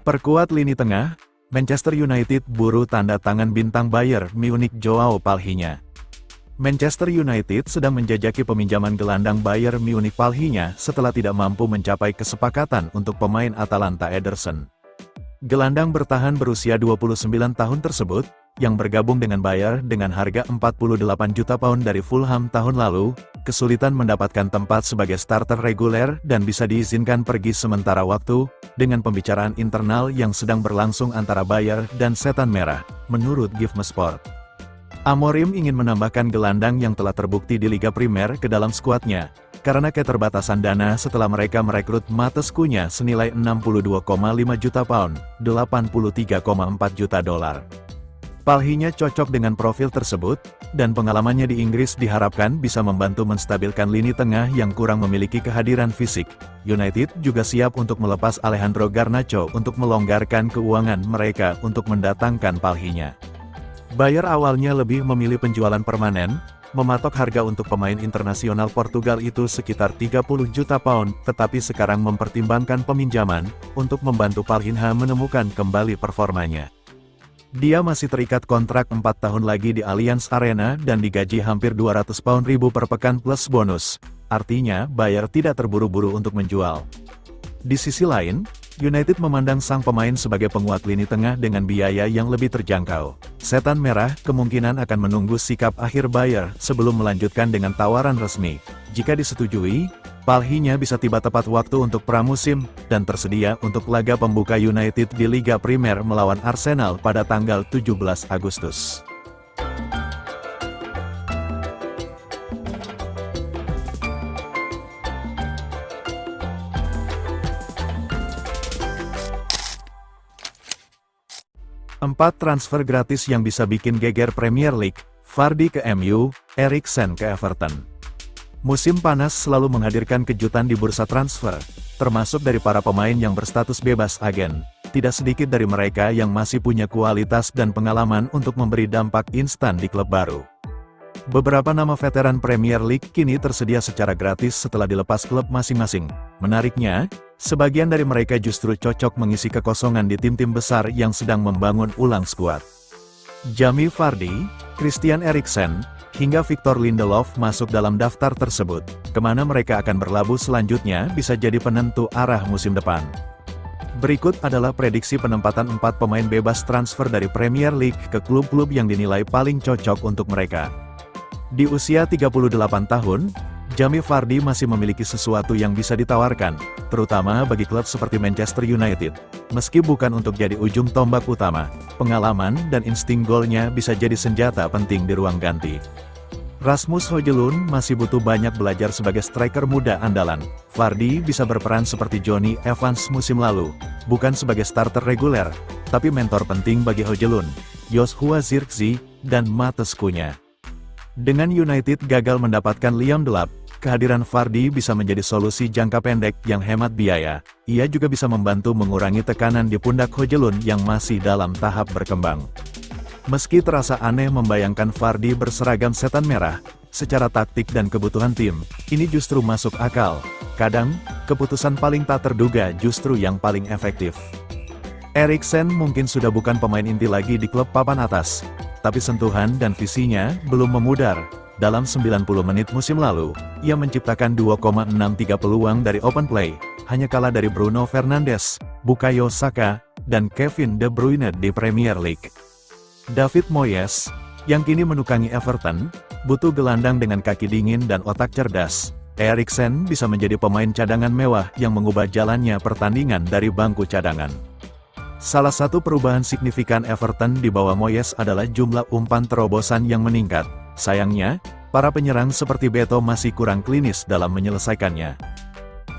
Perkuat lini tengah, Manchester United buru tanda tangan bintang Bayern Munich Joao Palhinha. Manchester United sedang menjajaki peminjaman gelandang Bayern Munich Palhinha setelah tidak mampu mencapai kesepakatan untuk pemain Atalanta Ederson. Gelandang bertahan berusia 29 tahun tersebut, yang bergabung dengan Bayern dengan harga 48 juta pound dari Fulham tahun lalu, kesulitan mendapatkan tempat sebagai starter reguler dan bisa diizinkan pergi sementara waktu, dengan pembicaraan internal yang sedang berlangsung antara Bayern dan Setan Merah, menurut GiveMeSport. Amorim ingin menambahkan gelandang yang telah terbukti di Liga Primer ke dalam skuadnya, karena keterbatasan dana setelah mereka merekrut Matheus Cunha senilai 62,5 juta pound, 83,4 juta dolar. Palhinha cocok dengan profil tersebut, dan pengalamannya di Inggris diharapkan bisa membantu menstabilkan lini tengah yang kurang memiliki kehadiran fisik. United juga siap untuk melepas Alejandro Garnacho untuk melonggarkan keuangan mereka untuk mendatangkan Palhinha. Bayern awalnya lebih memilih penjualan permanen, mematok harga untuk pemain internasional Portugal itu sekitar 30 juta pound, tetapi sekarang mempertimbangkan peminjaman, untuk membantu Palhinha menemukan kembali performanya. Dia masih terikat kontrak 4 tahun lagi di Allianz Arena dan digaji hampir 200 pound ribu per pekan plus bonus. Artinya, Bayern tidak terburu-buru untuk menjual. Di sisi lain, United memandang sang pemain sebagai penguat lini tengah dengan biaya yang lebih terjangkau. Setan Merah kemungkinan akan menunggu sikap akhir Bayern sebelum melanjutkan dengan tawaran resmi. Jika disetujui, Palhinha bisa tiba tepat waktu untuk pramusim, dan tersedia untuk laga pembuka United di Liga Primer melawan Arsenal pada tanggal 17 Agustus. Empat transfer gratis yang bisa bikin geger Premier League, Vardy ke MU, Eriksen ke Everton. Musim panas selalu menghadirkan kejutan di bursa transfer, termasuk dari para pemain yang berstatus bebas agen. Tidak sedikit dari mereka yang masih punya kualitas dan pengalaman untuk memberi dampak instan di klub baru. Beberapa nama veteran Premier League kini tersedia secara gratis setelah dilepas klub masing-masing. Menariknya, sebagian dari mereka justru cocok mengisi kekosongan di tim-tim besar yang sedang membangun ulang skuad. Jamie Vardy, Christian Eriksen, hingga Victor Lindelof masuk dalam daftar tersebut. Kemana mereka akan berlabuh selanjutnya bisa jadi penentu arah musim depan. Berikut adalah prediksi penempatan 4 pemain bebas transfer dari Premier League ke klub-klub yang dinilai paling cocok untuk mereka. Di usia 38 tahun, Jamie Vardy masih memiliki sesuatu yang bisa ditawarkan, terutama bagi klub seperti Manchester United. Meski bukan untuk jadi ujung tombak utama, pengalaman dan insting golnya bisa jadi senjata penting di ruang ganti. Rasmus Højlund masih butuh banyak belajar sebagai striker muda andalan. Vardy bisa berperan seperti Johnny Evans musim lalu, bukan sebagai starter reguler, tapi mentor penting bagi Højlund, Joshua Zirkzee, dan Matheus Cunha. Dengan United gagal mendapatkan Liam Delap, kehadiran Vardy bisa menjadi solusi jangka pendek yang hemat biaya. Ia juga bisa membantu mengurangi tekanan di pundak Højlund yang masih dalam tahap berkembang. Meski terasa aneh membayangkan Vardy berseragam Setan Merah, secara taktik dan kebutuhan tim, ini justru masuk akal. Kadang, keputusan paling tak terduga justru yang paling efektif. Eriksen mungkin sudah bukan pemain inti lagi di klub papan atas, tapi sentuhan dan visinya belum memudar. Dalam 90 menit musim lalu, ia menciptakan 2,63 peluang dari open play, hanya kalah dari Bruno Fernandes, Bukayo Saka, dan Kevin De Bruyne di Premier League. David Moyes, yang kini menukangi Everton, butuh gelandang dengan kaki dingin dan otak cerdas. Eriksen bisa menjadi pemain cadangan mewah yang mengubah jalannya pertandingan dari bangku cadangan. Salah satu perubahan signifikan Everton di bawah Moyes adalah jumlah umpan terobosan yang meningkat. Sayangnya, para penyerang seperti Beto masih kurang klinis dalam menyelesaikannya.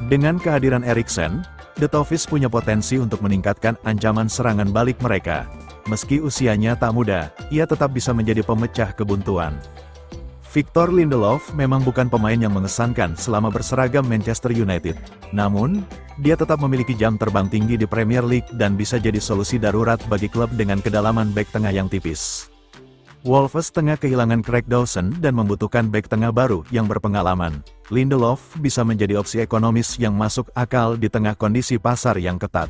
Dengan kehadiran Eriksen, The Toffees punya potensi untuk meningkatkan ancaman serangan balik mereka. Meski usianya tak muda, ia tetap bisa menjadi pemecah kebuntuan. Victor Lindelof memang bukan pemain yang mengesankan selama berseragam Manchester United. Namun, dia tetap memiliki jam terbang tinggi di Premier League dan bisa jadi solusi darurat bagi klub dengan kedalaman bek tengah yang tipis. Wolves tengah kehilangan Craig Dawson dan membutuhkan bek tengah baru yang berpengalaman. Lindelof bisa menjadi opsi ekonomis yang masuk akal di tengah kondisi pasar yang ketat.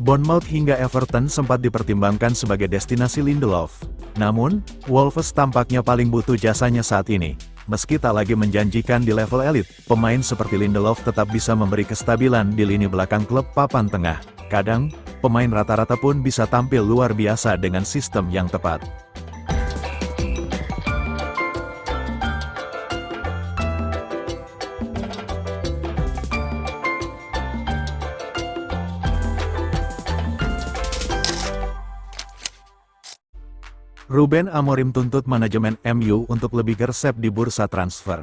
Bournemouth hingga Everton sempat dipertimbangkan sebagai destinasi Lindelof. Namun, Wolves tampaknya paling butuh jasanya saat ini. Meski tak lagi menjanjikan di level elit, pemain seperti Lindelof tetap bisa memberi kestabilan di lini belakang klub papan tengah. Kadang, pemain rata-rata pun bisa tampil luar biasa dengan sistem yang tepat. Ruben Amorim tuntut manajemen MU untuk lebih gersep di bursa transfer.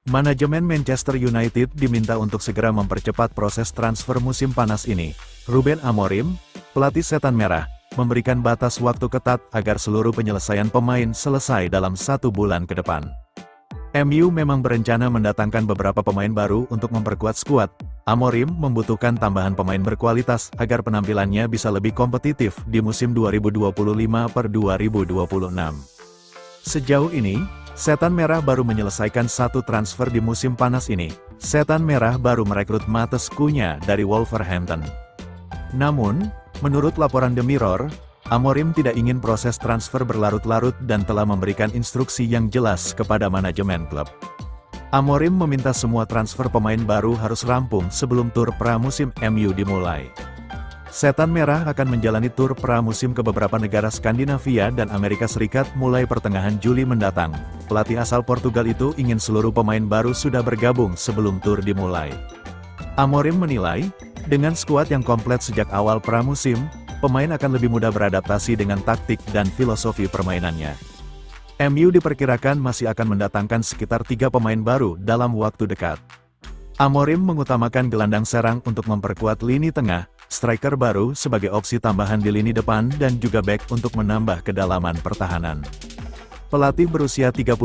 Manajemen Manchester United diminta untuk segera mempercepat proses transfer musim panas ini. Ruben Amorim, pelatih Setan Merah, memberikan batas waktu ketat agar seluruh penyelesaian pemain selesai dalam 1 bulan ke depan. MU memang berencana mendatangkan beberapa pemain baru untuk memperkuat skuad. Amorim membutuhkan tambahan pemain berkualitas agar penampilannya bisa lebih kompetitif di musim 2025-2026. Sejauh ini, Setan Merah baru menyelesaikan 1 transfer di musim panas ini. Setan Merah baru merekrut Matheus Cunha dari Wolverhampton. Namun, menurut laporan The Mirror, Amorim tidak ingin proses transfer berlarut-larut dan telah memberikan instruksi yang jelas kepada manajemen klub. Amorim meminta semua transfer pemain baru harus rampung sebelum tur pramusim MU dimulai. Setan Merah akan menjalani tur pramusim ke beberapa negara Skandinavia dan Amerika Serikat mulai pertengahan Juli mendatang. Pelatih asal Portugal itu ingin seluruh pemain baru sudah bergabung sebelum tur dimulai. Amorim menilai, dengan skuad yang komplit sejak awal pramusim, pemain akan lebih mudah beradaptasi dengan taktik dan filosofi permainannya. MU diperkirakan masih akan mendatangkan sekitar 3 pemain baru dalam waktu dekat. Amorim mengutamakan gelandang serang untuk memperkuat lini tengah, striker baru sebagai opsi tambahan di lini depan dan juga back untuk menambah kedalaman pertahanan. Pelatih berusia 39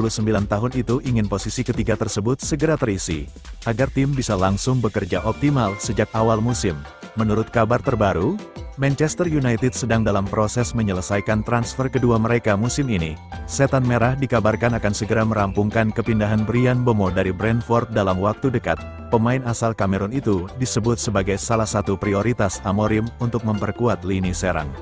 tahun itu ingin posisi ketiga tersebut segera terisi, agar tim bisa langsung bekerja optimal sejak awal musim. Menurut kabar terbaru, Manchester United sedang dalam proses menyelesaikan transfer kedua mereka musim ini. Setan Merah dikabarkan akan segera merampungkan kepindahan Bryan Mbeumo dari Brentford dalam waktu dekat. Pemain asal Kamerun itu disebut sebagai salah satu prioritas Amorim untuk memperkuat lini serang.